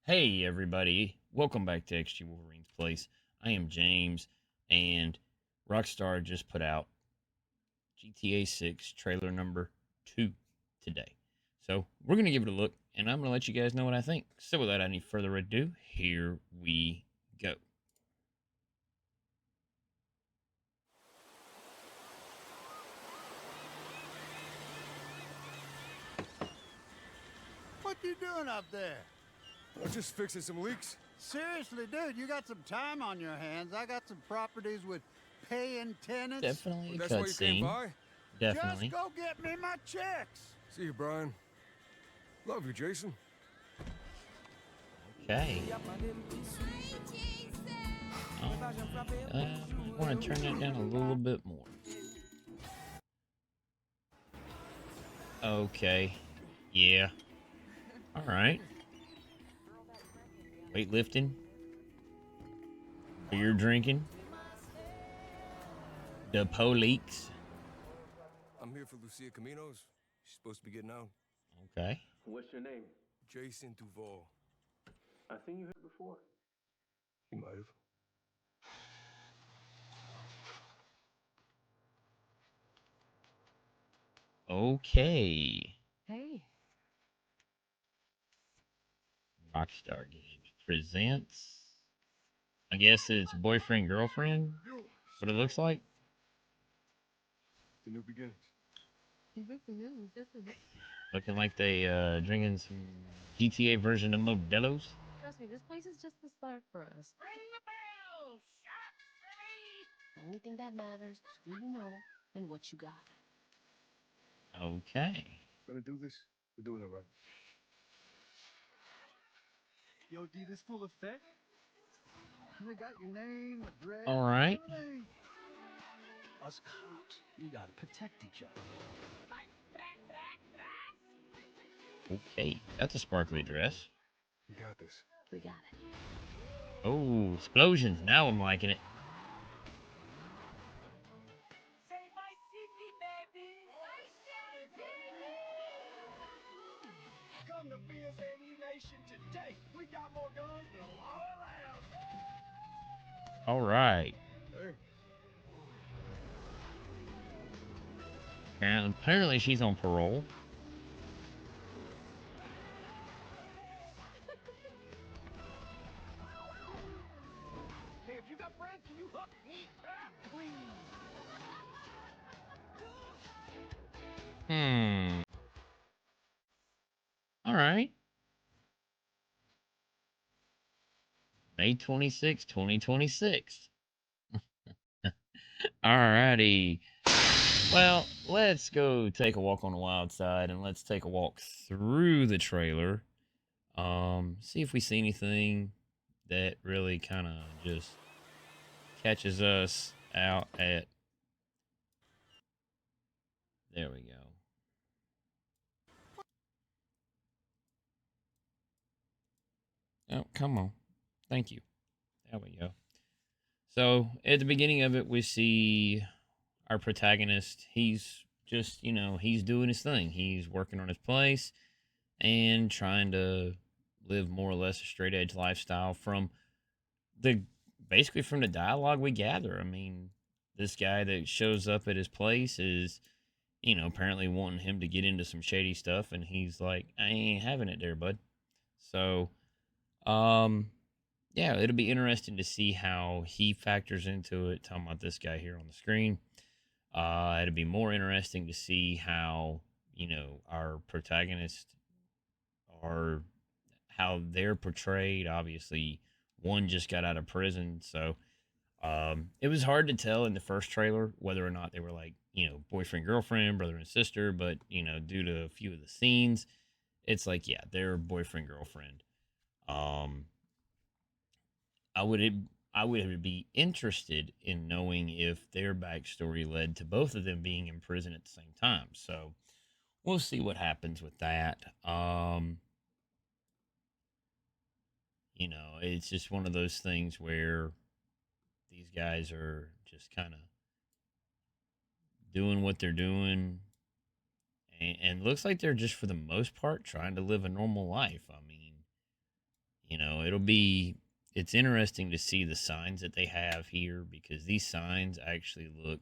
Hey everybody, welcome back to XG Wolverine's Place. I am James, and Rockstar just put out GTA 6 trailer number 2 today. So we're going to give it a look, and I'm going to let you guys know what I think. So without any further ado, here we go. What you doing up there? I'm just fixing some leaks. Seriously, dude, you got some time on your hands. I got some properties with paying tenants. Definitely a That's why you came cutscene. by? Just Definitely. go get me my checks. See you, Brian. Love you, Jason. Okay. I want to turn that down a little bit more. Okay. Yeah. All right. Weightlifting. Beer drinking. The police. I'm here for Lucia Caminos. She's supposed to be getting out. Okay. What's your name? Jason Duval. I seen you here before. He might have. Okay. Hey, Rockstar Games presents. I guess it's boyfriend girlfriend. What it looks like. The new beginnings. Looking like they drinking some GTA version of Modelo's. trust me, this place is just the start for us. Ring the bell! Shot City! The only thing that matters is who you know and what you got. Okay. Gonna do this? We're doing it right. Yo, D, this full effect? They got your name, address. All right. Everything. Us cops, we gotta protect each other. Okay. That's a sparkly dress. We got this. We got it. Oh, explosions. Now I'm liking it. Come to Fierce Ammunition today. We got more guns than a law allows. All right. Hey, Apparently she's on parole. Hey, if you got friends, can you hook me? All right. May 26, 2026. Alrighty. Well, let's go take a walk on the wild side and let's take a walk through the trailer. See if we see anything that really kind of just catches us out at. There we go. Oh, come on. Thank you. There we go. So, at the beginning of it, we see our protagonist. He's just, he's doing his thing. He's working on his place and trying to live more or less a straight edge lifestyle from the basically from the dialogue we gather. I mean, this guy that shows up at his place is, apparently wanting him to get into some shady stuff, and he's like, I ain't having it there, bud. So, um, yeah, it'll be interesting to see how he factors into it. Talking about this guy here on the screen. It'll be more interesting to see how, our protagonists are, how they're portrayed. Obviously, one just got out of prison, so it was hard to tell in the first trailer whether or not they were like, boyfriend, girlfriend, brother and sister, but, due to a few of the scenes, it's like, yeah, they're boyfriend, girlfriend. Um, I would I would be interested in knowing if their backstory led to both of them being in prison at the same time. So we'll see what happens with that. It's just one of those things where these guys are just kind of doing what they're doing, and looks like they're just for the most part trying to live a normal life. I mean, You know, it's interesting to see the signs that they have here because these signs actually look,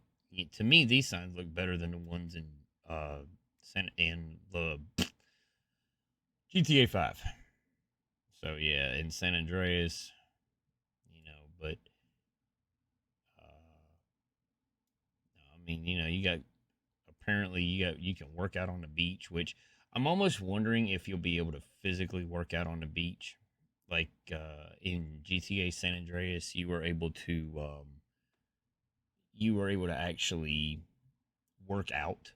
to me, these signs look better than the ones in the GTA 5. So yeah, in San Andreas, but I mean, you can work out on the beach, which I'm almost wondering if you'll be able to physically work out on the beach. Like in GTA San Andreas, you were able to actually work out,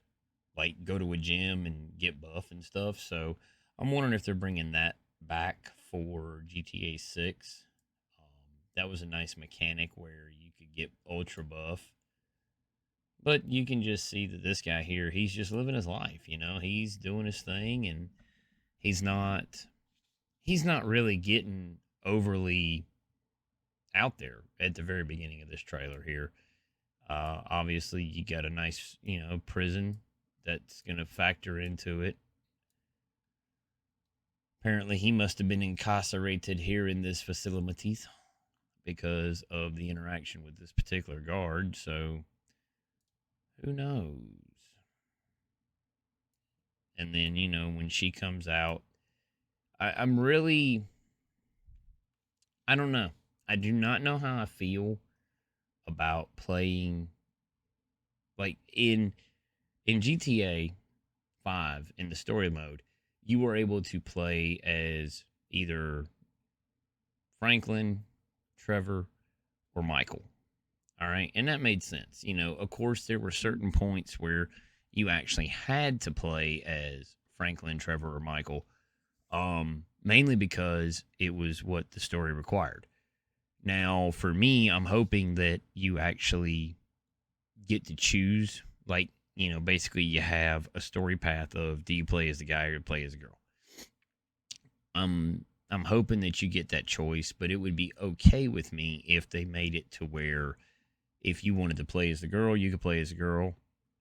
like go to a gym and get buff and stuff. So I'm wondering if they're bringing that back for GTA 6. That was a nice mechanic where you could get ultra buff. But you can just see that this guy here, he's just living his life, He's doing his thing and he's not really getting overly out there at the very beginning of this trailer here. Obviously, you got a nice, prison that's going to factor into it. Apparently, he must have been incarcerated here in this facility because of the interaction with this particular guard. So, who knows? And then, when she comes out, I don't know. I do not know how I feel about playing like in GTA 5 in the story mode. You were able to play as either Franklin, Trevor, or Michael. All right. And that made sense. Of course, there were certain points where you actually had to play as Franklin, Trevor, or Michael, mainly because it was what the story required. Now, for me, I'm hoping that you actually get to choose, like, basically you have a story path of do you play as the guy or play as a girl? I'm hoping that you get that choice, but it would be okay with me if they made it to where if you wanted to play as the girl, you could play as a girl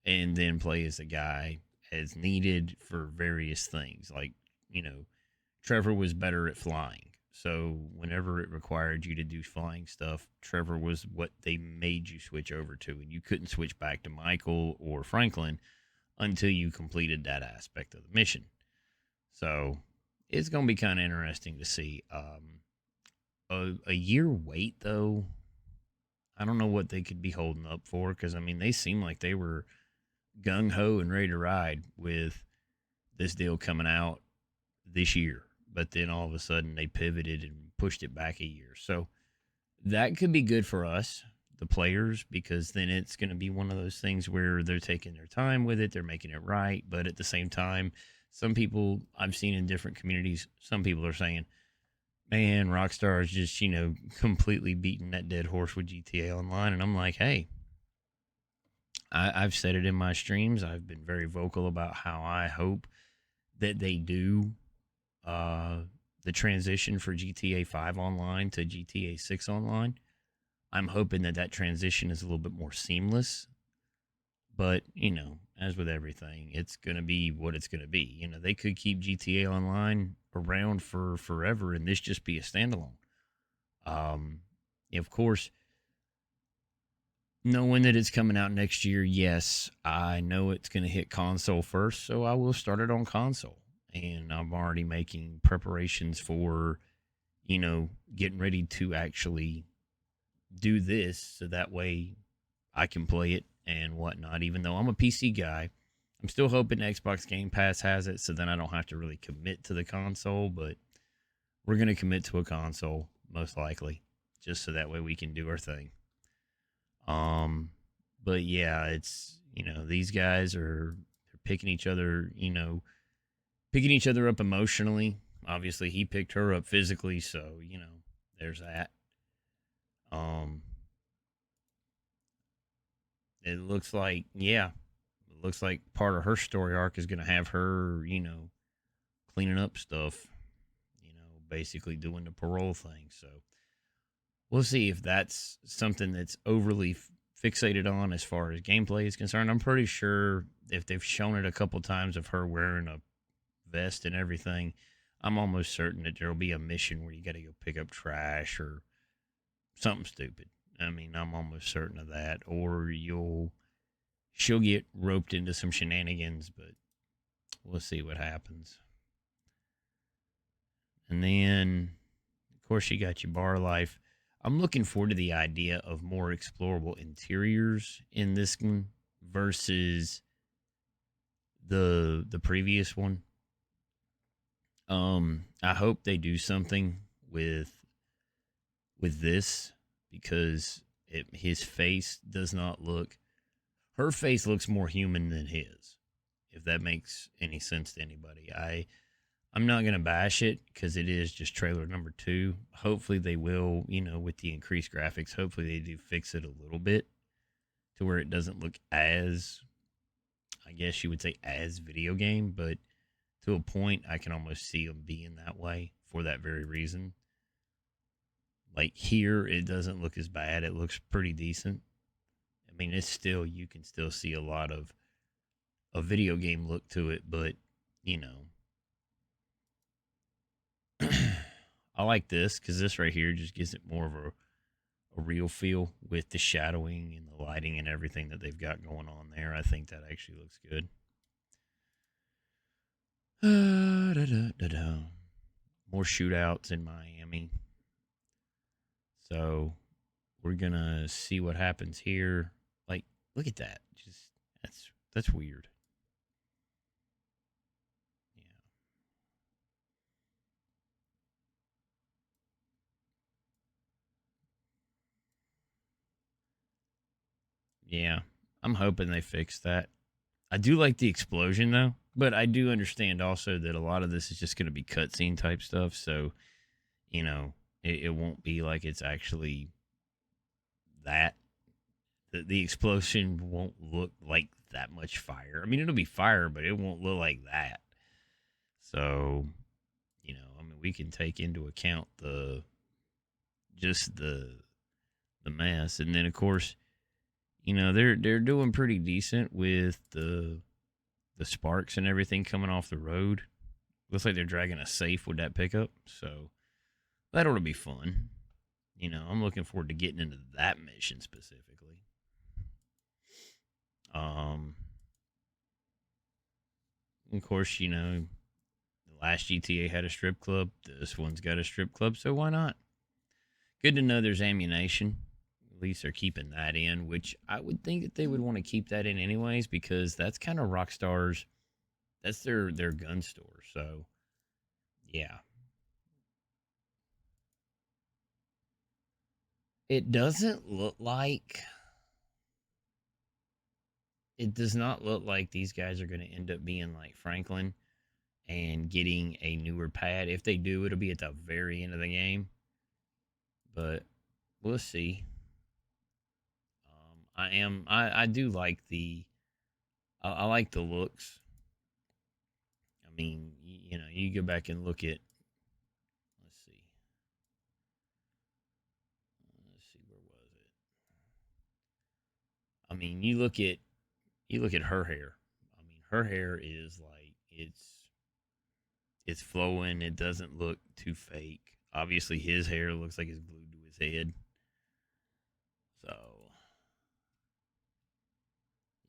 and then play as a guy as needed for various things. Like, Trevor was better at flying. So whenever it required you to do flying stuff, Trevor was what they made you switch over to. And you couldn't switch back to Michael or Franklin until you completed that aspect of the mission. So it's going to be kind of interesting to see. A year wait, though, I don't know what they could be holding up for. Because, they seem like they were gung-ho and ready to ride with this deal coming out this year. But then all of a sudden they pivoted and pushed it back a year. So that could be good for us, the players, because then it's going to be one of those things where they're taking their time with it. They're making it right. But at the same time, some people I've seen in different communities, some people are saying, man, Rockstar is just, completely beating that dead horse with GTA Online. And I'm like, hey, I've said it in my streams. I've been very vocal about how I hope that they do the transition for GTA 5 online to GTA 6 online. I'm hoping that transition is a little bit more seamless. But, as with everything, it's going to be what it's going to be. They could keep GTA Online around for forever and this just be a standalone. Of course, knowing that it's coming out next year, yes, I know it's going to hit console first, so I will start it on console. And I'm already making preparations for, getting ready to actually do this so that way I can play it and whatnot. Even though I'm a PC guy, I'm still hoping Xbox Game Pass has it so then I don't have to really commit to the console. But we're going to commit to a console, most likely, just so that way we can do our thing. But yeah, it's, these guys they're picking each other, picking each other up emotionally. Obviously, he picked her up physically, so, there's that. It looks like part of her story arc is going to have her, cleaning up stuff, basically doing the parole thing. So we'll see if that's something that's overly fixated on as far as gameplay is concerned. I'm pretty sure if they've shown it a couple times of her wearing a vest and everything, I'm almost certain that there'll be a mission where you got to go pick up trash or something stupid. I mean, I'm almost certain of that. Or she'll get roped into some shenanigans, but we'll see what happens. And then, of course, you got your bar life. I'm looking forward to the idea of more explorable interiors in this one versus the previous one. I hope they do something with this because his face does not look. Her face looks more human than his, if that makes any sense to anybody. I'm not gonna bash it because it is just trailer number 2. Hopefully they will, with the increased graphics. Hopefully they do fix it a little bit to where it doesn't look as, I guess you would say, as video game, but to a point, I can almost see them being that way for that very reason. Like here, it doesn't look as bad. It looks pretty decent. I mean, you can still see a lot of a video game look to it, but, I like this because this right here just gives it more of a real feel with the shadowing and the lighting and everything that they've got going on there. I think that actually looks good. More shootouts in Miami. So we're gonna see what happens here. Like, look at that. Just that's weird. Yeah. I'm hoping they fix that. I do like the explosion though, but I do understand also that a lot of this is just going to be cutscene type stuff. So, it won't be like it's actually that. The explosion won't look like that much fire. I mean, it'll be fire, but it won't look like that. So, I mean, we can take into account the mess, and then of course, they're doing pretty decent with the sparks and everything coming off the road. Looks like they're dragging a safe with that pickup, so that ought to be fun. I'm looking forward to getting into that mission specifically. Of course, the last GTA had a strip club. This one's got a strip club, so why not? Good to know there's ammunition. At least they're keeping that in, which I would think that they would want to keep that in anyways, because that's kind of Rockstar's, that's their gun store. So, yeah. It does not look like these guys are going to end up being like Franklin and getting a newer pad. If they do, it'll be at the very end of the game. But we'll see. I do like I like the looks. I mean, you go back and look at, let's see, where was it? I mean, you look at her hair. I mean, her hair is like, it's flowing. It doesn't look too fake. Obviously, his hair looks like it's glued to his head. So,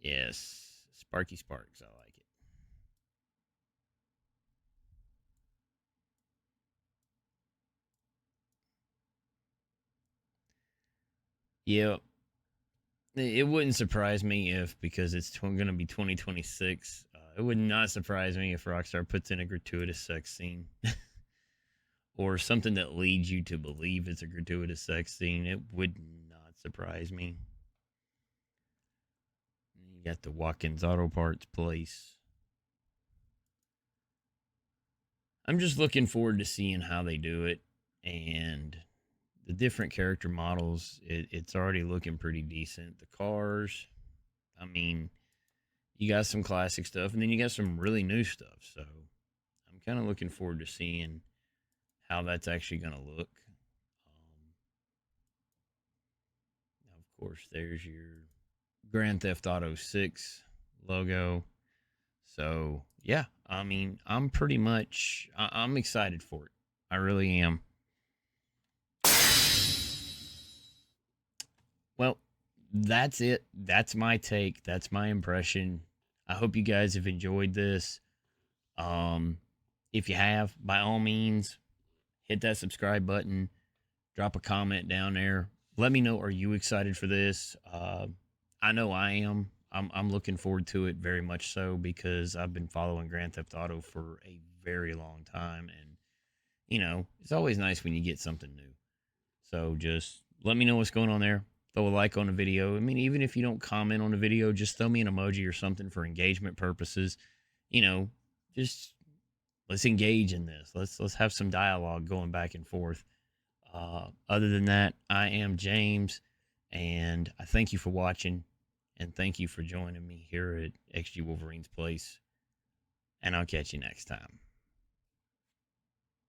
yes, Sparky Sparks. I like it. Yep. It wouldn't surprise me if, because it's going to be 2026, it would not surprise me if Rockstar puts in a gratuitous sex scene. Or something that leads you to believe it's a gratuitous sex scene. It would not surprise me. You got the Watkins Auto Parts place. I'm just looking forward to seeing how they do it. And the different character models, it's already looking pretty decent. The cars, I mean, you got some classic stuff, and then you got some really new stuff. So I'm kind of looking forward to seeing how that's actually going to look. Now, of course, there's your Grand Theft Auto 6 logo. So yeah, I mean, I'm pretty much I'm excited for it. I really am. Well, that's it. That's my take. That's my impression. I hope you guys have enjoyed this. Um, if you have, by all means, hit that subscribe button. Drop a comment down there. Let me know, are you excited for this? I know I am. I'm looking forward to it very much so because I've been following Grand Theft Auto for a very long time, and it's always nice when you get something new. So just let me know what's going on there. Throw a like on the video. I mean, even if you don't comment on the video, just throw me an emoji or something for engagement purposes. Just let's engage in this. Let's have some dialogue going back and forth. Other than that, I am James, and I thank you for watching, and thank you for joining me here at XG Wolverine's Place, and I'll catch you next time.